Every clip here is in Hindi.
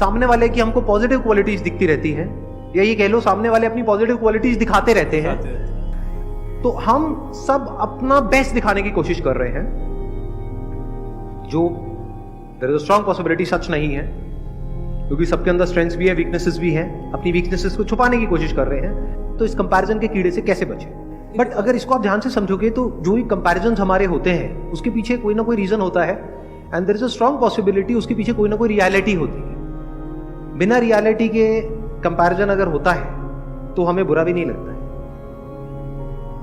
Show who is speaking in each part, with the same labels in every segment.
Speaker 1: सामने वाले की हमको पॉजिटिव क्वालिटीज दिखती रहती हैं, या ये कह लो सामने वाले अपनी पॉजिटिव क्वालिटीज दिखाते रहते हैं, तो हम सब अपना बेस्ट दिखाने की कोशिश कर रहे हैं, जो there is a strong possibility सच नहीं है, क्योंकि सबके अंदर स्ट्रेंथ्स भी है, वीकनेसेस भी हैं, अपनी वीकनेसेस को छुपाने की कोशिश कर रहे हैं। तो इस कंपैरिजन के कीड़े से कैसे बचें? बट अगर इसको आप ध्यान से समझोगे तो जो भी कंपैरिजन हमारे होते हैं उसके पीछे कोई ना कोई रीजन होता है, and there is a strong possibility उसके पीछे कोई ना कोई रियलिटी होती है। बिना रियलिटी के कंपैरिजन अगर होता है तो हमें बुरा भी नहीं लगता है।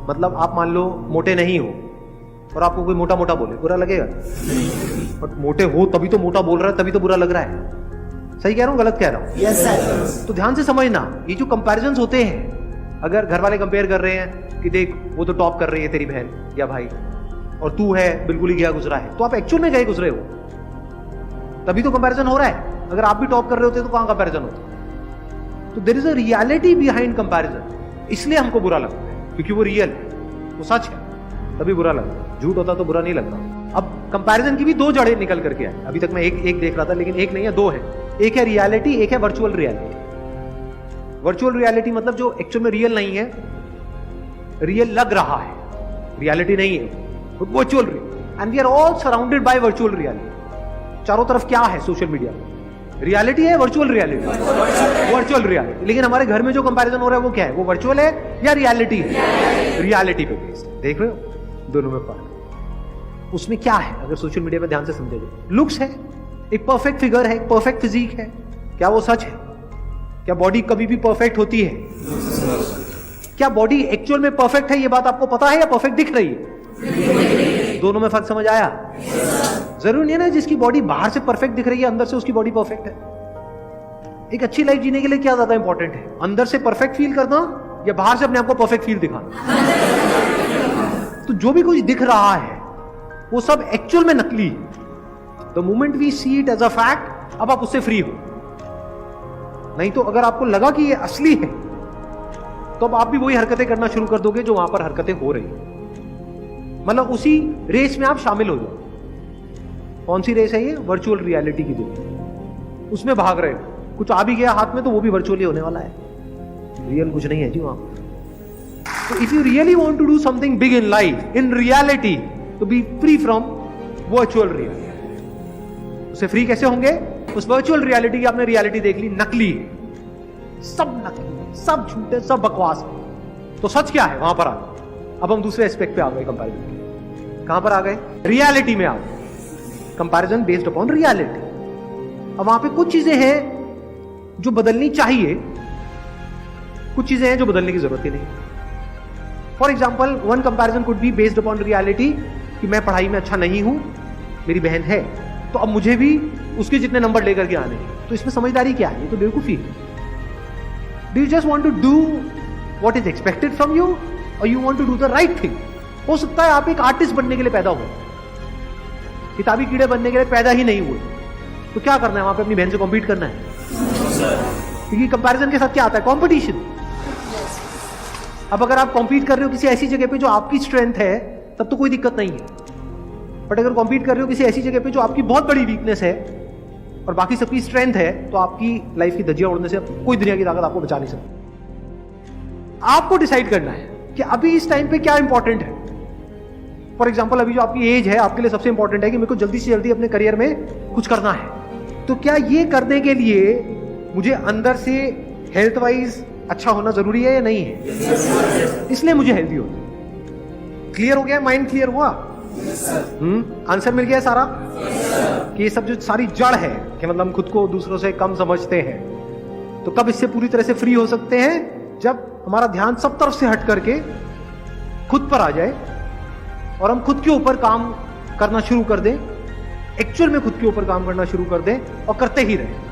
Speaker 1: मतलब आप मान लो मोटे नहीं हो और आपको कोई मोटा मोटा बोले, बुरा लगेगा? बट मोटे हो तभी तो मोटा बोल रहा है, तभी तो बुरा लग रहा है। सही कह रहा हूं, गलत कह रहा हूं?
Speaker 2: Yes, sir.
Speaker 1: तो ध्यान से समझना, ये जो कंपैरिजंस होते हैं, अगर घर वाले कंपेयर कर रहे हैं कि देख वो तो टॉप कर रही है तेरी बहन या भाई, और तू है बिल्कुल ही गया गुजरा है, तो आप एक्चुअल में गए गुजरे हो, तभी तो कंपैरिजन हो रहा है। अगर आप भी टॉप कर रहे होते तो कहां कंपैरिजन होता? तो there is a reality behind comparison, इसलिए हमको बुरा लगता है, क्योंकि वो रियल है, वो सच है, तभी बुरा लगता है। झूठ होता तो बुरा नहीं लगता। अब कंपैरिजन की भी दो जड़ें निकल करके आए। अभी तक मैं एक देख रहा था, लेकिन एक नहीं है, दो है। एक है रियलिटी, एक है वर्चुअल रियलिटी। वर्चुअल रियलिटी मतलब जो एक्चुअल में रियल नहीं है, रियल लग रहा है, रियलिटी नहीं है, virtual real. And we are all surrounded by virtual reality. चारों तरफ क्या है सोशल मीडिया में? रियलिटी है, वर्चुअल रियलिटी, वर्चुअल रियलिटी। लेकिन हमारे घर में जो कंपैरिजन हो रहा है वो क्या है? वो वर्चुअल है या रियलिटी है? रियलिटी पे बेस्ड। देख रहे हो दोनों में फर्क? उसमें क्या है अगर सोशल मीडिया पे ध्यान से समझोगे? लुक्स है, एक परफेक्ट फिगर है, एक परफेक्ट फिजिक है, क्या वो सच है? क्या बॉडी कभी भी परफेक्ट होती है? क्या बॉडी एक्चुअल में परफेक्ट है, ये बात आपको पता है, या परफेक्ट दिख रही है? दोनों में फर्क समझ आया? जरूरी नहीं है ना जिसकी बॉडी बाहर से परफेक्ट दिख रही है अंदर से उसकी बॉडी परफेक्ट है। एक अच्छी लाइफ जीने के लिए क्या ज्यादा इंपॉर्टेंट है, अंदर से परफेक्ट फील करना या बाहर से अपने आप को परफेक्ट फील दिखाना? तो जो भी कुछ दिख रहा है वो सब एक्चुअल में नकली है। The moment we see it as a fact, अब आप उससे फ्री हो। नहीं तो अगर आपको लगा कि ये असली है तो अब आप भी वही हरकतें करना शुरू कर दोगे जो वहां पर हरकतें हो रही है। मतलब उसी रेस में आप शामिल हो जाओ। कौन सी रेस है ये? वर्चुअल रियलिटी की रेस। उसमें भाग रहे हो, कुछ आ भी गया हाथ में तो वो भी वर्चुअली होने वाला है, रियल कुछ नहीं है जी वहां। तो if you really want to do something big in life, in reality, तो be free from virtual reality. उससे फ्री कैसे होंगे? उस वर्चुअल रियलिटी की आपने रियलिटी देख ली, नकली, सब नकली, सब झूठे, सब बकवास। तो सच क्या है वहां पर आ गए। अब हम दूसरे एस्पेक्ट पे आ गए कंपैरिजन के। कहां पर आ गए? रियलिटी में आ गए। Comparison based upon reality. अब वहां पे कुछ चीजें हैं जो बदलनी चाहिए, कुछ चीजें हैं जो बदलने की जरूरत ही नहीं। For example, one comparison could be based upon reality कि मैं पढ़ाई में अच्छा नहीं हूं, मेरी बहन है, तो अब मुझे भी उसके जितने नंबर लेकर के आने हैं। तो इसमें समझदारी क्या है? ये तो बेवकूफी है। Do you just want to do what is expected from you, और you want to do the right thing? हो सकता है आप एक आर्टिस्ट बनने के लिए पैदा हुए, किताबी कीड़े बनने के लिए पैदा ही नहीं हुए। तो क्या करना है वहां पे? अपनी बहन से कॉम्पीट करना है, क्योंकि कंपैरिजन के साथ क्या आता है? कंपटीशन। अब अगर आप कॉम्पीट कर रहे हो किसी ऐसी जगह पे जो आपकी स्ट्रेंथ है, तब तो कोई दिक्कत नहीं है। बट अगर कॉम्पीट कर रहे हो किसी ऐसी जगह पे जो आपकी बहुत बड़ी वीकनेस है और बाकी सबकी स्ट्रेंथ है, तो आपकी लाइफ की धज्जियां उड़ने से कोई दुनिया की ताकत आपको बचा नहीं सकती। आपको डिसाइड करना है कि अभी इस टाइम पे क्या इंपॉर्टेंट है। फॉर एग्जाम्पल, अभी जो आपकी एज है आपके लिए सबसे इंपॉर्टेंट है कि मेरे को जल्दी से जल्दी अपने करियर में कुछ करना है। तो क्या ये करने के लिए मुझे अंदर से हेल्थ वाइज अच्छा होना जरूरी है या नहीं है? इसलिए मुझे हेल्दी होना। क्लियर हो गया? माइंड क्लियर हुआ? आंसर मिल गया सारा? कि ये सब जो सारी जड़ है कि मतलब हम खुद को दूसरों से कम समझते हैं, तो कब इससे पूरी तरह से फ्री हो सकते हैं? जब हमारा ध्यान सब तरफ से हट करके खुद पर आ जाए और हम खुद के ऊपर काम करना शुरू कर दें, एक्चुअल में खुद के ऊपर काम करना शुरू कर दें और करते ही रहें।